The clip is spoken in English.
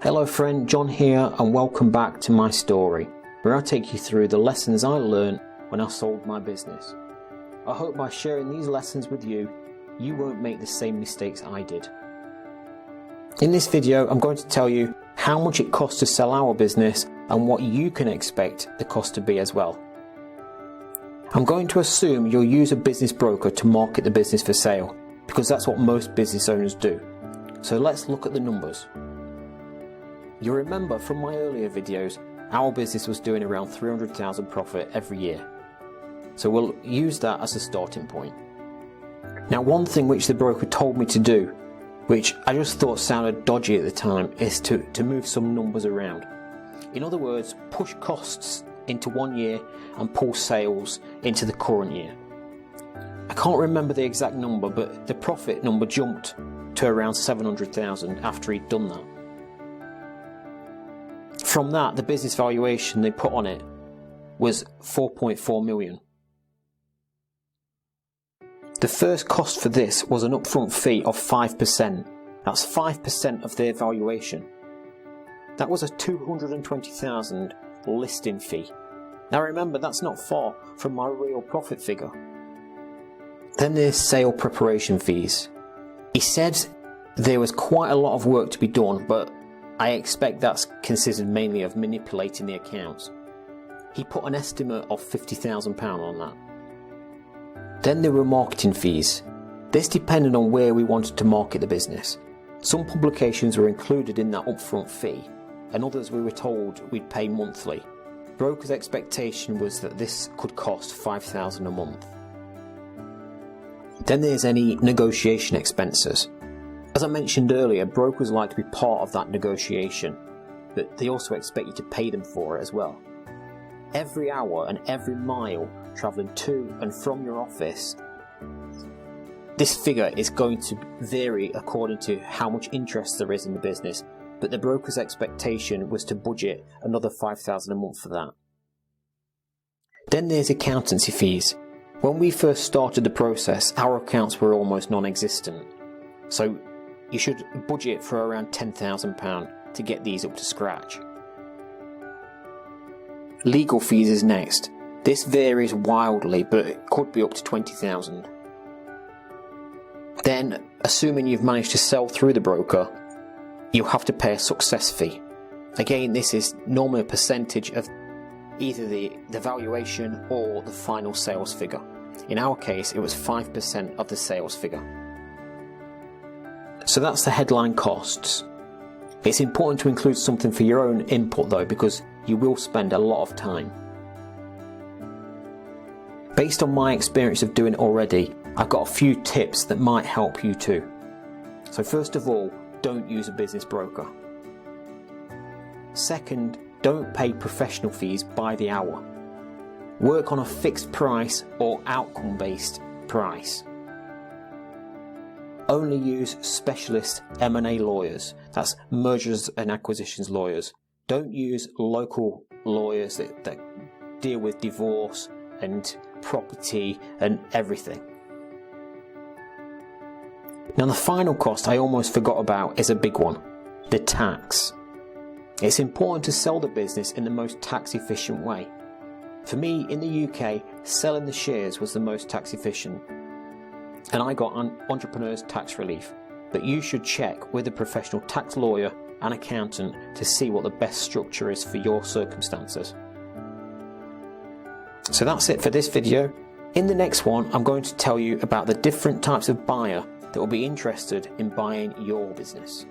Hello friend, John here, and welcome back to my story, where I take you through the lessons I learned when I sold my business. I hope by sharing these lessons with you, you won't make the same mistakes I did. In this video, I'm going to tell you how much it costs to sell our business and what you can expect the cost to be as well. I'm going to assume you'll use a business broker to market the business for sale, because that's what most business owners do. So let's look at the numbers. You remember from my earlier videos, our business was doing around 300,000 profit every year. So we'll use that as a starting point. Now, one thing which the broker told me to do, which I just thought sounded dodgy at the time, is to move some numbers around. In other words, push costs into one year and pull sales into the current year. I can't remember the exact number, but the profit number jumped to around 700,000 after he'd done that. From that, the business valuation they put on it was 4.4 million. The first cost for this was an upfront fee of 5%. That's 5% of their valuation. That was a 220,000 listing fee. Now remember, that's not far from my real profit figure. Then there's sale preparation fees. He said there was quite a lot of work to be done, but I expect that's consisted mainly of manipulating the accounts. He put an estimate of £50,000 on that. Then there were marketing fees. This depended on where we wanted to market the business. Some publications were included in that upfront fee, and others we were told we'd pay monthly. Broker's expectation was that this could cost £5,000 a month. Then there's any negotiation expenses. As I mentioned earlier, brokers like to be part of that negotiation, but they also expect you to pay them for it as well. Every hour and every mile travelling to and from your office, this figure is going to vary according to how much interest there is in the business, but the broker's expectation was to budget another £5,000 a month for that. Then there's accountancy fees. When we first started the process, our accounts were almost non-existent, so you should budget for around £10,000 to get these up to scratch. Legal fees is next. This varies wildly, but it could be up to £20,000. Then, assuming you've managed to sell through the broker, you'll have to pay a success fee. Again, this is normally a percentage of either the valuation or the final sales figure. In our case, it was 5% of the sales figure. So that's the headline costs. It's important to include something for your own input though, because you will spend a lot of time. Based on my experience of doing it already, I've got a few tips that might help you too. So first of all, don't use a business broker. Second, don't pay professional fees by the hour. Work on a fixed price or outcome-based price. Only use specialist M&A lawyers, that's mergers and acquisitions lawyers. Don't use local lawyers that deal with divorce and property and everything. Now the final cost I almost forgot about is a big one, the tax. It's important to sell the business in the most tax efficient way. For me, in the UK, selling the shares was the most tax efficient, and I got an entrepreneur's tax relief. But you should check with a professional tax lawyer and accountant to see what the best structure is for your circumstances. So that's it for this video. In the next one, I'm going to tell you about the different types of buyer that will be interested in buying your business.